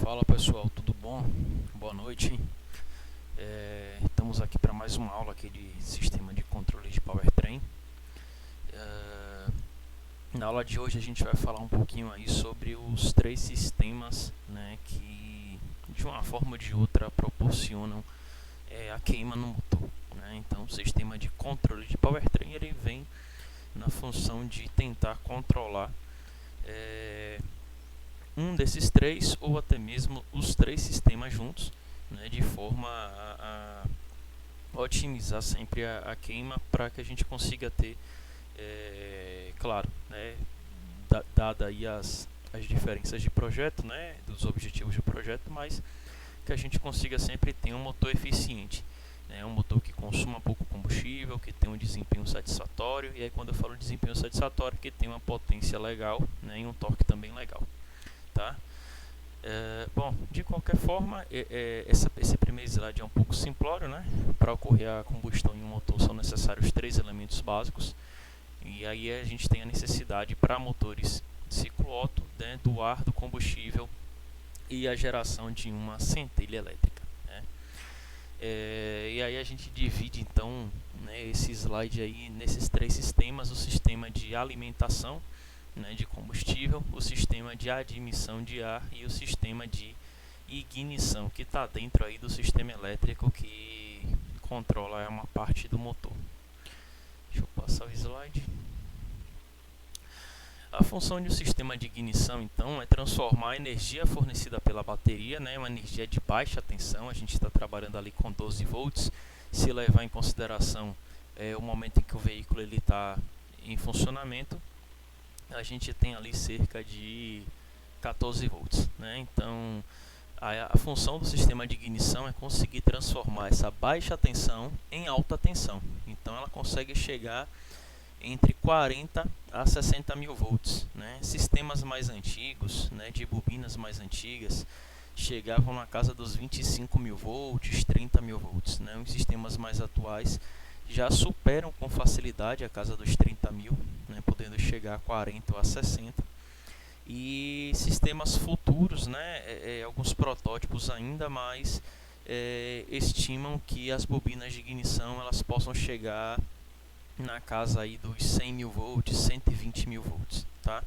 Fala pessoal, tudo bom? Boa noite. Estamos aqui para mais uma aula aqui de sistema de controle de powertrain. Na aula de hoje a gente vai falar um pouquinho aí sobre os três sistemas, né, que de uma forma ou de outra proporcionam a queima no motor, né? Então o sistema de controle de powertrain ele vem na função de tentar controlar um desses três ou até mesmo os três sistemas juntos, né, de forma a otimizar sempre a queima para que a gente consiga ter, claro, né, dada aí as diferenças de projeto, né, dos objetivos de projeto, mas que a gente consiga sempre ter um motor eficiente, né, um motor que consuma pouco combustível, que tenha um desempenho satisfatório, e aí quando eu falo desempenho satisfatório, que tenha uma potência legal, né, e um torque também legal. Tá? Bom, de qualquer forma, esse primeiro slide é um pouco simplório, né? Para ocorrer a combustão em um motor são necessários três elementos básicos, e aí a gente tem a necessidade para motores de ciclo Otto, né, do ar, do combustível e a geração de uma centelha elétrica, né? E aí a gente divide então, né, esse slide aí nesses três sistemas: o sistema de alimentação, né, de combustível, o sistema de admissão de ar e o sistema de ignição, que está dentro aí do sistema elétrico que controla uma parte do motor. Deixa eu passar o slide. A função de um sistema de ignição, então, é transformar a energia fornecida pela bateria, né, uma energia de baixa tensão. A gente está trabalhando ali com 12 volts. Se levar em consideração o momento em que o veículo está em funcionamento, a gente tem ali cerca de 14 volts, né? Então a função do sistema de ignição é conseguir transformar essa baixa tensão em alta tensão. Então ela consegue chegar entre 40 a 60 mil volts, né? Sistemas mais antigos, né, de bobinas mais antigas, chegavam na casa dos 25 mil volts, 30 mil volts, né? Os sistemas mais atuais já superam com facilidade a casa dos 30 mil, né, podendo chegar a 40 ou a 60. E sistemas futuros, né, alguns protótipos ainda mais estimam que as bobinas de ignição elas possam chegar na casa aí dos 100 mil volts, 120 mil volts. Tá?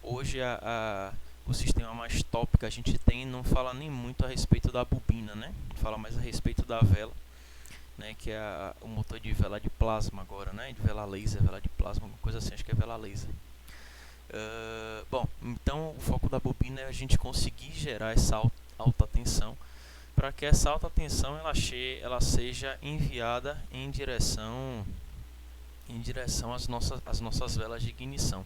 Hoje o sistema mais top que a gente tem não fala nem muito a respeito da bobina, né? Fala mais a respeito da vela, né, que é o motor de vela de plasma agora, né, de vela laser, vela de plasma, alguma coisa assim, acho que é vela laser. Bom, então o foco da bobina é a gente conseguir gerar essa alta tensão, para que essa alta tensão ela seja enviada em direção às nossas velas de ignição.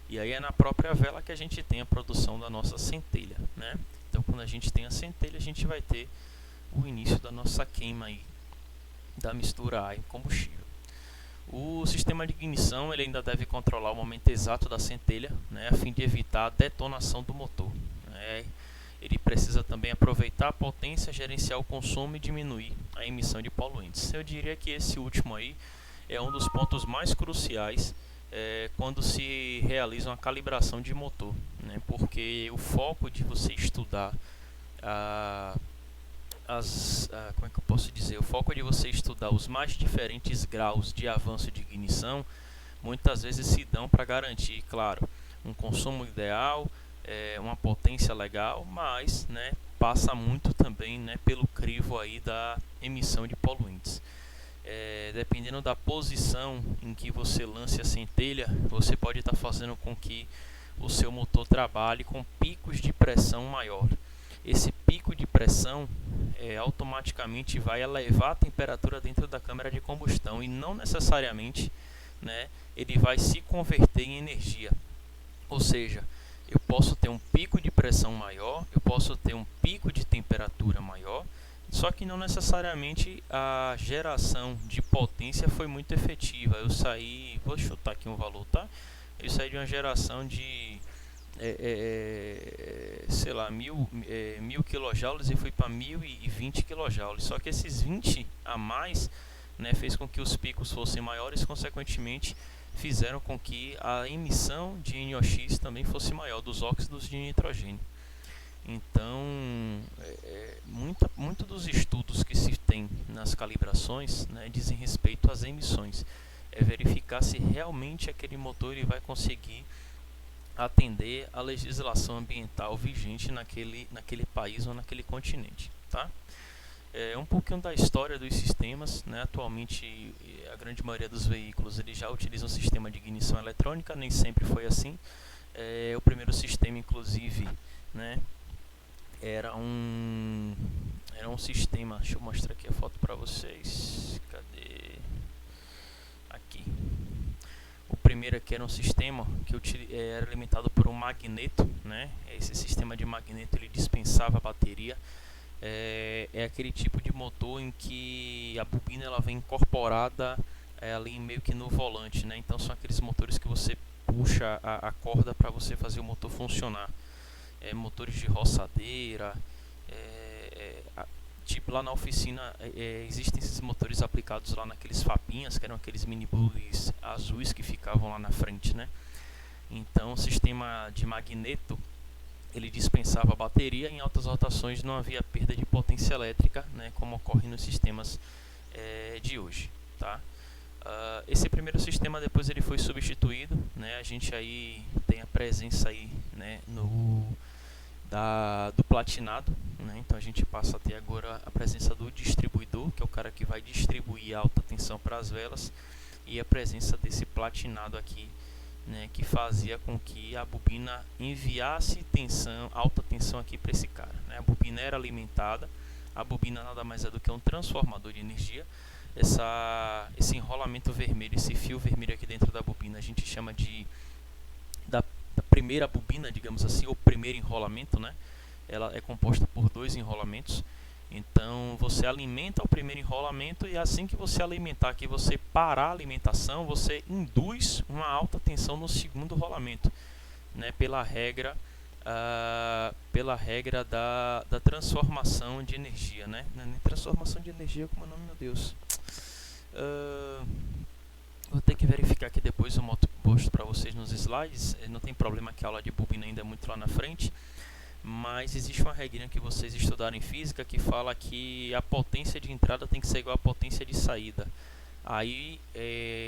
E aí é na própria vela que a gente tem a produção da nossa centelha, né? Então quando a gente tem a centelha, a gente vai ter o início da nossa queima aí, da mistura ar e combustível. O sistema de ignição ele ainda deve controlar o momento exato da centelha, né, a fim de evitar a detonação do motor, né. Ele precisa também aproveitar a potência, gerenciar o consumo e diminuir a emissão de poluentes. Eu diria que esse último aí é um dos pontos mais cruciais quando se realiza uma calibração de motor, né, porque o foco de você estudar como é que eu posso dizer? O foco é de você estudar os mais diferentes graus de avanço de ignição, muitas vezes se dão para garantir, claro, um consumo ideal, uma potência legal, mas, né, passa muito também, né, pelo crivo aí da emissão de poluentes. Dependendo da posição em que você lance a centelha, você pode estar fazendo com que o seu motor trabalhe com picos de pressão maior. Esse pico de pressão automaticamente vai elevar a temperatura dentro da câmara de combustão e não necessariamente, né, ele vai se converter em energia. Ou seja, eu posso ter um pico de pressão maior, eu posso ter um pico de temperatura maior, só que não necessariamente a geração de potência foi muito efetiva. Vou chutar aqui um valor, tá? Eu saí de uma geração de sei lá, 1000 kJ e fui para 1020 kJ. Só que esses 20 a mais, né, fez com que os picos fossem maiores, consequentemente fizeram com que a emissão de NOx também fosse maior, dos óxidos de nitrogênio. Então, muito dos estudos que se tem nas calibrações, né, dizem respeito às emissões. É verificar se realmente aquele motor ele vai conseguir atender a legislação ambiental vigente naquele país ou naquele continente, tá? Um pouquinho da história dos sistemas, né? Atualmente a grande maioria dos veículos ele já utiliza um sistema de ignição eletrônica, nem sempre foi assim. O primeiro sistema, inclusive, né, era um sistema, deixa eu mostrar aqui a foto para vocês, cadê? Aqui. O primeiro aqui era um sistema que era alimentado por um magneto, né? Esse sistema de magneto ele dispensava a bateria. É aquele tipo de motor em que a bobina ela vem incorporada ali meio que no volante, né? Então são aqueles motores que você puxa a corda para você fazer o motor funcionar. Motores de roçadeira, tipo lá na oficina existem esses motores aplicados lá naqueles fapinhas, que eram aqueles mini bugs azuis que ficavam lá na frente, né? Então o sistema de magneto ele dispensava a bateria. Em altas rotações não havia perda de potência elétrica, né, como ocorre nos sistemas de hoje, tá? Esse primeiro sistema depois ele foi substituído, né? A gente aí tem a presença aí, né, do platinado, né? Então a gente passa a ter agora a presença do distribuidor, que é o cara que vai distribuir a alta tensão para as velas, e a presença desse platinado aqui, né, que fazia com que a bobina enviasse alta tensão aqui para esse cara, né? A bobina era alimentada. A bobina nada mais é do que um transformador de energia. Esse enrolamento vermelho, esse fio vermelho aqui dentro da bobina, a gente chama da primeira bobina, digamos assim, ou primeiro enrolamento, né? Ela é composta por 2 enrolamentos. Então você alimenta o primeiro enrolamento, e assim que você alimentar, que você parar a alimentação, você induz uma alta tensão no segundo rolamento, né? Pela regra da transformação de energia, né? Transformação de energia, como é o nome, meu Deus? Vou ter que verificar aqui depois, eu mostro para vocês nos slides. Não tem problema que a aula de bobina ainda é muito lá na frente, mas existe uma regrinha que vocês estudaram em física que fala que a potência de entrada tem que ser igual à potência de saída. Aí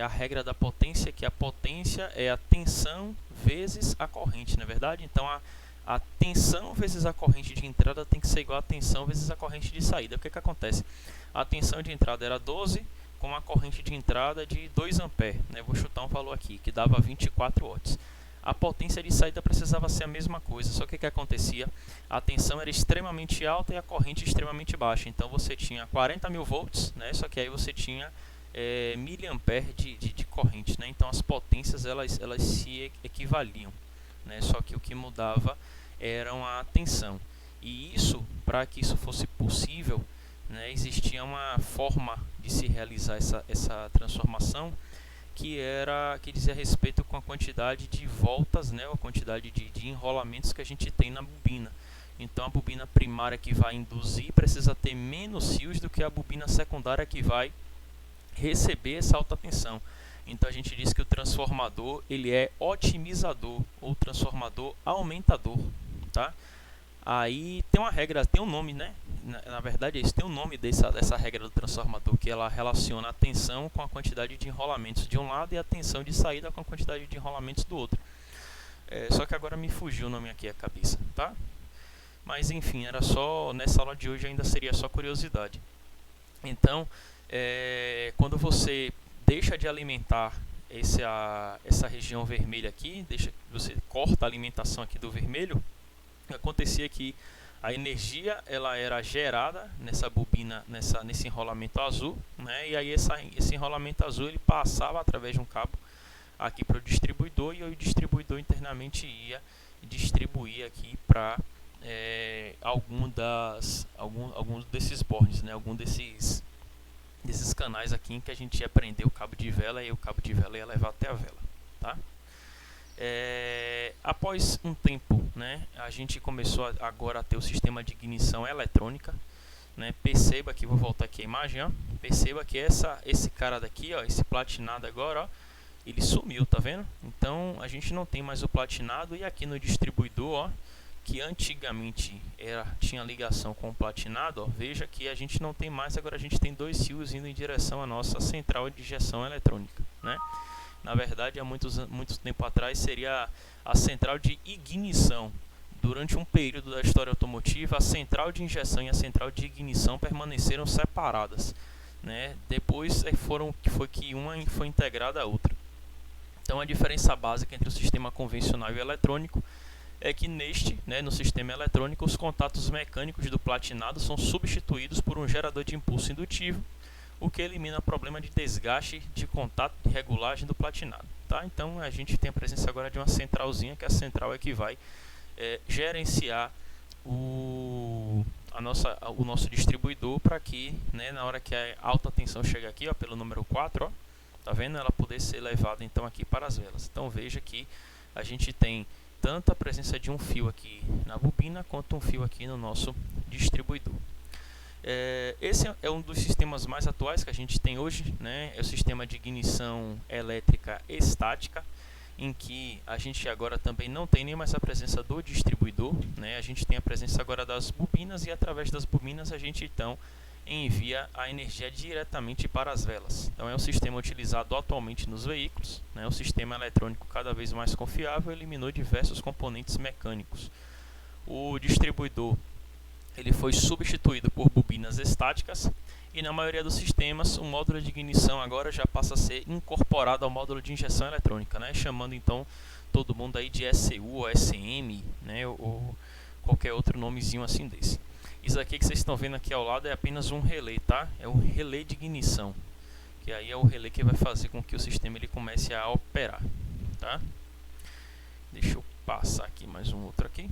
a regra da potência é que a potência é a tensão vezes a corrente, não é verdade? Então a tensão vezes a corrente de entrada tem que ser igual a tensão vezes a corrente de saída. O que acontece? A tensão de entrada era 12 com a corrente de entrada de 2 A, né? Vou chutar um valor aqui, que dava 24 watts. A potência de saída precisava ser a mesma coisa, só que o que acontecia? A tensão era extremamente alta e a corrente extremamente baixa. Então você tinha 40.000 volts, né? Só que aí você tinha miliampere de corrente, né? Então as potências elas se equivaliam, né? Só que o que mudava era a tensão. E isso, para que isso fosse possível, né, existia uma forma de se realizar essa transformação, que dizia respeito com a quantidade de voltas, né, a quantidade de enrolamentos que a gente tem na bobina. Então a bobina primária que vai induzir precisa ter menos fios do que a bobina secundária que vai receber essa alta tensão. Então a gente diz que o transformador ele é otimizador ou transformador aumentador, tá? Aí tem uma regra, tem um nome, né? Na verdade, tem um nome dessa regra do transformador, que ela relaciona a tensão com a quantidade de enrolamentos de um lado e a tensão de saída com a quantidade de enrolamentos do outro. Só que agora me fugiu o nome aqui a cabeça, tá? Mas enfim, era só nessa aula de hoje ainda seria só curiosidade. Então, quando você deixa de alimentar essa região vermelha aqui, você corta a alimentação aqui do vermelho, acontecia que a energia ela era gerada nessa bobina, nesse enrolamento azul, né? E aí esse enrolamento azul ele passava através de um cabo aqui para o distribuidor, e o distribuidor internamente ia distribuir aqui para algum desses bornes, né? Algum desses canais aqui em que a gente ia prender o cabo de vela, e o cabo de vela ia levar até a vela, tá? Após um tempo, né, a gente começou agora a ter o sistema de ignição eletrônica, né? Perceba que, vou voltar aqui a imagem, ó. Perceba que esse cara daqui, ó, esse platinado agora, ó, ele sumiu, tá vendo? Então a gente não tem mais o platinado, e aqui no distribuidor, ó, que antigamente tinha ligação com o platinado, ó, veja que a gente não tem mais, agora a gente tem 2 fios indo em direção à nossa central de injeção eletrônica, né? Na verdade, há muito tempo atrás seria a central de ignição. Durante um período da história automotiva, a central de injeção e a central de ignição permaneceram separadas, né? Depois foi que uma foi integrada à outra. Então, a diferença básica entre o sistema convencional e o eletrônico é que no sistema eletrônico, os contatos mecânicos do platinado são substituídos por um gerador de impulso indutivo, o que elimina o problema de desgaste de contato de regulagem do platinado. Tá? Então, a gente tem a presença agora de uma centralzinha, que a central é que vai gerenciar o nosso distribuidor para que, né, na hora que a alta tensão chega aqui, ó, pelo número 4, ó, tá vendo? Ela poder ser levada então aqui para as velas. Então veja que a gente tem tanto a presença de um fio aqui na bobina quanto um fio aqui no nosso distribuidor. Esse é um dos sistemas mais atuais que a gente tem hoje, né? É o sistema de ignição elétrica estática, em que a gente agora também não tem nem mais a presença do distribuidor, né? A gente tem a presença agora das bobinas e através das bobinas a gente então envia a energia diretamente para as velas. Então é um sistema utilizado atualmente nos veículos, né? O sistema eletrônico cada vez mais confiável eliminou diversos componentes mecânicos. O distribuidor ele foi substituído por bobinas estáticas e na maioria dos sistemas o módulo de ignição agora já passa a ser incorporado ao módulo de injeção eletrônica, né? Chamando então todo mundo aí de ECU ou SM, né? Ou qualquer outro nomezinho assim desse. Isso aqui que vocês estão vendo aqui ao lado é apenas um relé, tá? É um relé de ignição, que aí é o relé que vai fazer com que o sistema ele comece a operar, tá? Deixa eu passar aqui mais um outro aqui.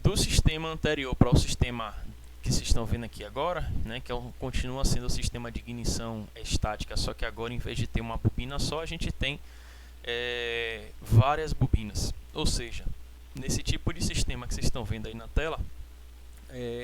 Do sistema anterior para o sistema que vocês estão vendo aqui agora, né, que continua sendo o sistema de ignição estática, só que agora em vez de ter uma bobina só, a gente tem várias bobinas. Ou seja, nesse tipo de sistema que vocês estão vendo aí na tela,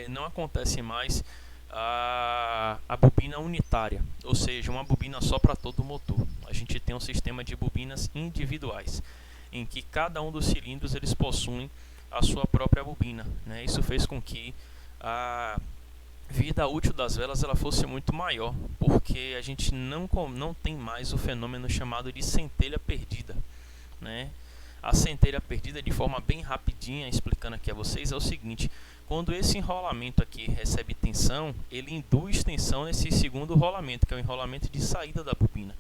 não acontece mais a bobina unitária, ou seja, uma bobina só para todo o motor. A gente tem um sistema de bobinas individuais, em que cada um dos cilindros eles possuem a sua própria bobina, né? Isso fez com que a vida útil das velas ela fosse muito maior, porque a gente não tem mais o fenômeno chamado de centelha perdida, né? A centelha perdida, de forma bem rapidinha, explicando aqui a vocês, é o seguinte: quando esse enrolamento aqui recebe tensão, ele induz tensão nesse segundo rolamento, que é o enrolamento de saída da bobina.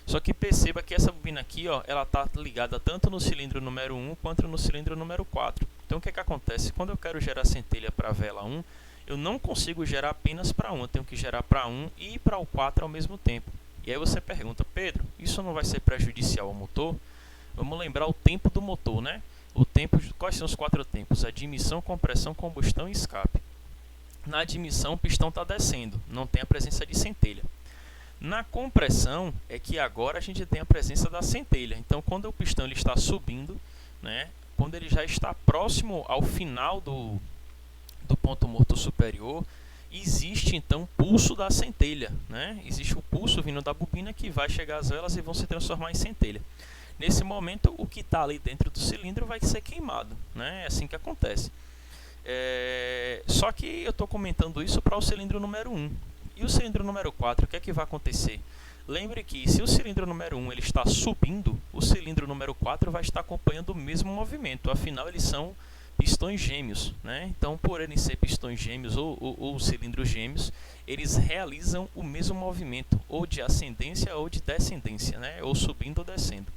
Só que perceba que essa bobina aqui, ó, ela está ligada tanto no cilindro número 1 quanto no cilindro número 4. Então o que acontece? Quando eu quero gerar centelha para a vela 1, eu não consigo gerar apenas para 1, eu tenho que gerar para 1 e para o 4 ao mesmo tempo. E aí você pergunta: Pedro, isso não vai ser prejudicial ao motor? Vamos lembrar o tempo do motor, né? Quais são os 4 tempos? Admissão, compressão, combustão e escape. Na admissão o pistão está descendo, não tem a presença de centelha. Na compressão é que agora a gente tem a presença da centelha. Então quando o pistão ele está subindo, né, quando ele já está próximo ao final do ponto morto superior, existe então pulso da centelha, né? Existe o pulso vindo da bobina que vai chegar às velas e vão se transformar em centelha. Nesse momento o que está ali dentro do cilindro vai ser queimado, né? É assim que acontece. Só que eu estou comentando isso para o cilindro número 1. E o cilindro número 4, o que é que vai acontecer? Lembre que se o cilindro número 1 ele está subindo, o cilindro número 4 vai estar acompanhando o mesmo movimento. Afinal, eles são pistões gêmeos, né? Então, por eles ser pistões gêmeos ou cilindros gêmeos, eles realizam o mesmo movimento, ou de ascendência ou de descendência, né? Ou subindo ou descendo.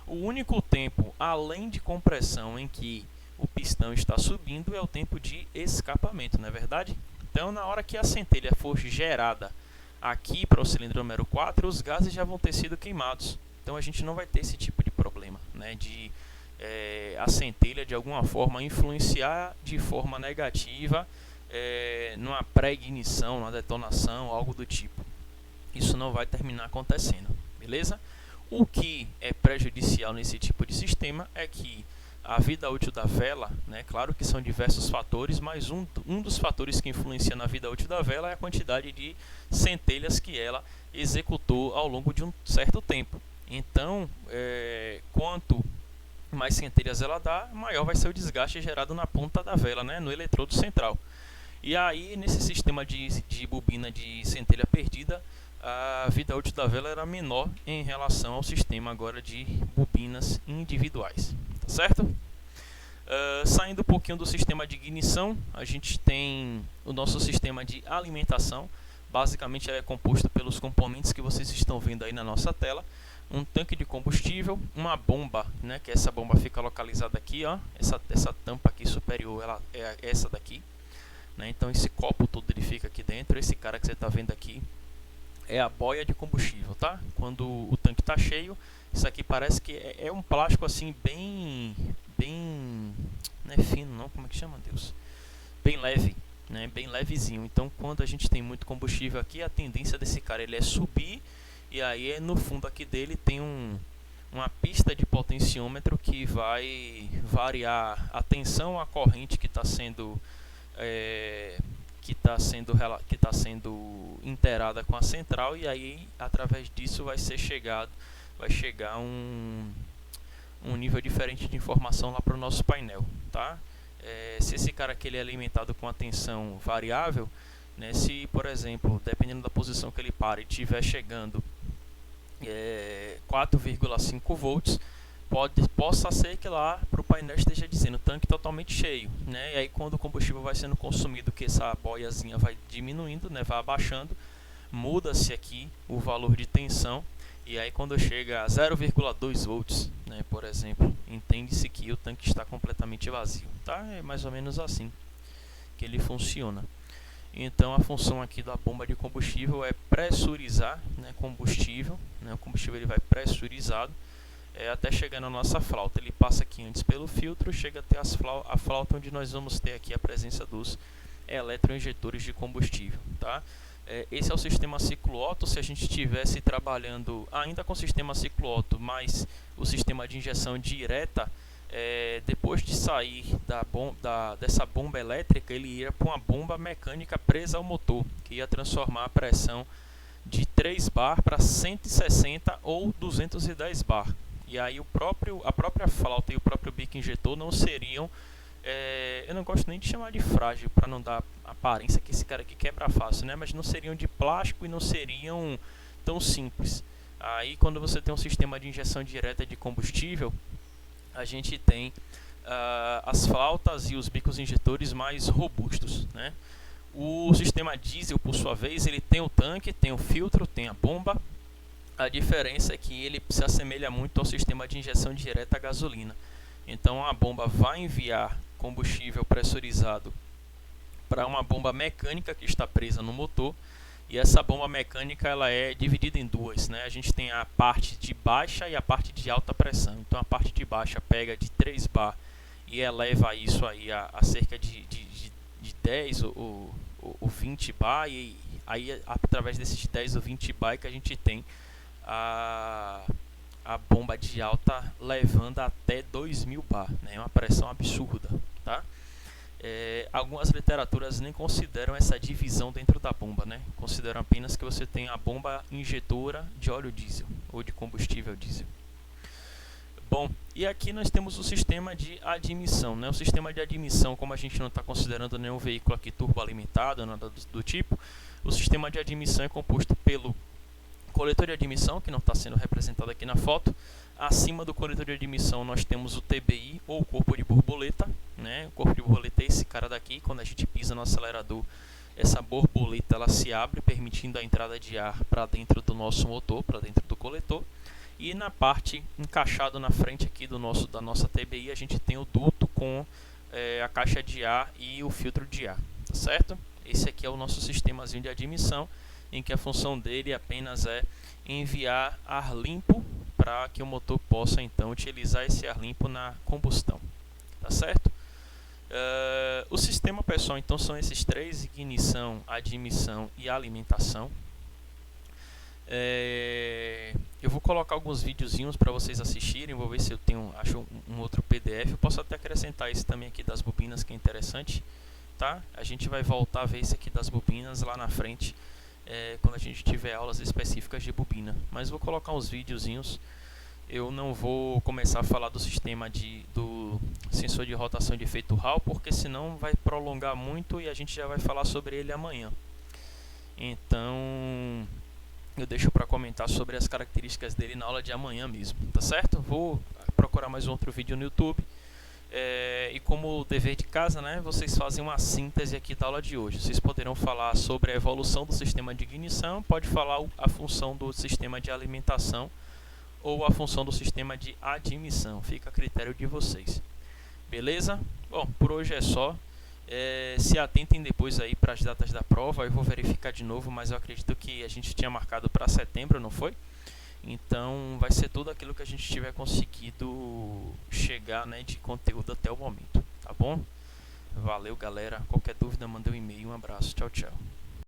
O único tempo, além de compressão, em que o pistão está subindo é o tempo de escapamento, não é verdade? Então, na hora que a centelha for gerada aqui para o cilindro número 4, os gases já vão ter sido queimados. Então, a gente não vai ter esse tipo de problema, né, de a centelha de alguma forma influenciar de forma negativa numa pré-ignição, numa detonação, algo do tipo. Isso não vai terminar acontecendo, beleza? O que é prejudicial nesse tipo de sistema é que a vida útil da vela, né, claro que são diversos fatores, mas um dos fatores que influencia na vida útil da vela é a quantidade de centelhas que ela executou ao longo de um certo tempo. Então, quanto mais centelhas ela dá, maior vai ser o desgaste gerado na ponta da vela, né, no eletrodo central. E aí, nesse sistema de bobina de centelha perdida, a vida útil da vela era menor em relação ao sistema agora de bobinas individuais, tá certo? Saindo um pouquinho do sistema de ignição, a gente tem o nosso sistema de alimentação. Basicamente, ele é composto pelos componentes que vocês estão vendo aí na nossa tela. Um tanque de combustível, uma bomba, né, que essa bomba fica localizada aqui, ó, essa tampa aqui superior, ela é essa daqui, né, então esse copo todo ele fica aqui dentro. Esse cara que você está vendo aqui é a boia de combustível, tá? Quando o tanque está cheio, isso aqui parece que é um plástico assim bem, não é fino não, como é que chama, Deus? Bem leve, né? Bem levezinho. Então, quando a gente tem muito combustível aqui, a tendência desse cara ele é subir, e aí no fundo aqui dele tem uma pista de potenciômetro que vai variar a tensão, a corrente que está sendo que está sendo inteirada com a central, e aí através disso vai chegar um nível diferente de informação lá para o nosso painel, tá? Se esse cara aqui ele é alimentado com a tensão variável, né, se por exemplo, dependendo da posição que ele para e estiver chegando 4,5 volts, possa ser que lá para o painel esteja dizendo tanque totalmente cheio, né? E aí quando o combustível vai sendo consumido, que essa boiazinha vai diminuindo, né, vai abaixando, muda-se aqui o valor de tensão, e aí quando chega a 0,2 volts, né, por exemplo, entende-se que o tanque está completamente vazio, tá? É mais ou menos assim que ele funciona. Então a função aqui da bomba de combustível é pressurizar, né, combustível, né? O combustível ele vai pressurizado até chegar na nossa flauta. Ele passa aqui antes pelo filtro, chega até a flauta, onde nós vamos ter aqui a presença dos eletroinjetores de combustível, tá? Esse é o sistema ciclo Otto. Se a gente estivesse trabalhando ainda com o sistema ciclo Otto, mas o sistema de injeção direta, depois de sair dessa bomba elétrica, ele ia para uma bomba mecânica presa ao motor, que ia transformar a pressão de 3 bar para 160 ou 210 bar. E aí a própria flauta e o próprio bico injetor não seriam, eu não gosto nem de chamar de frágil, para não dar aparência que esse cara aqui quebra fácil, né? Mas não seriam de plástico e não seriam tão simples. Aí quando você tem um sistema de injeção direta de combustível, a gente tem as flautas e os bicos injetores mais robustos, né? O sistema diesel, por sua vez, ele tem o tanque, tem o filtro, tem a bomba. A diferença é que ele se assemelha muito ao sistema de injeção direta a gasolina. Então a bomba vai enviar combustível pressurizado para uma bomba mecânica que está presa no motor, e essa bomba mecânica ela é dividida em duas, né? A gente tem a parte de baixa e a parte de alta pressão. Então a parte de baixa pega de 3 bar e eleva isso aí a cerca de 10 ou 20 bar, e aí através desses 10 ou 20 bar que a gente tem a bomba de alta levando até 2000 bar, né? É uma pressão absurda, tá? Algumas literaturas nem consideram essa divisão dentro da bomba, né? Consideram apenas que você tem a bomba injetora de óleo diesel ou de combustível diesel. Bom, e aqui nós temos o sistema de admissão, né? O sistema de admissão, como a gente não está considerando nenhum veículo aqui turboalimentado, nada do tipo, o sistema de admissão é composto pelo coletor de admissão, que não está sendo representado aqui na foto. Acima do coletor de admissão nós temos o TBI, ou o corpo de borboleta, né? O corpo de borboleta é esse cara daqui. Quando a gente pisa no acelerador, essa borboleta ela se abre, permitindo a entrada de ar para dentro do nosso motor, para dentro do coletor. E na parte encaixado na frente aqui da nossa TBI, a gente tem o duto com a caixa de ar e o filtro de ar, tá certo? Esse aqui é o nosso sistemazinho de admissão, em que a função dele apenas é enviar ar limpo para que o motor possa então utilizar esse ar limpo na combustão, tá certo? O sistema, pessoal, então são esses três: ignição, admissão e alimentação. Eu vou colocar alguns videozinhos para vocês assistirem. Vou ver se eu acho um outro PDF. Eu posso até acrescentar esse também aqui das bobinas, que é interessante, tá? A gente vai voltar a ver esse aqui das bobinas lá na frente, quando a gente tiver aulas específicas de bobina. Mas vou colocar uns videozinhos eu não vou começar a falar do sistema do sensor de rotação de efeito Hall, porque senão vai prolongar muito e a gente já vai falar sobre ele amanhã. Então eu deixo para comentar sobre as características dele na aula de amanhã mesmo, tá certo? Vou procurar mais um outro vídeo no YouTube. E como dever de casa, né, vocês fazem uma síntese aqui da aula de hoje. Vocês poderão falar sobre a evolução do sistema de ignição, pode falar a função do sistema de alimentação ou a função do sistema de admissão. Fica a critério de vocês. Beleza? Bom, por hoje é só. Se atentem depois aí para as datas da prova. Eu vou verificar de novo, mas eu acredito que a gente tinha marcado para setembro, não foi? Então vai ser tudo aquilo que a gente tiver conseguido chegar, né, de conteúdo até o momento, tá bom? Valeu, galera. Qualquer dúvida, manda um e-mail. Um abraço. Tchau, tchau.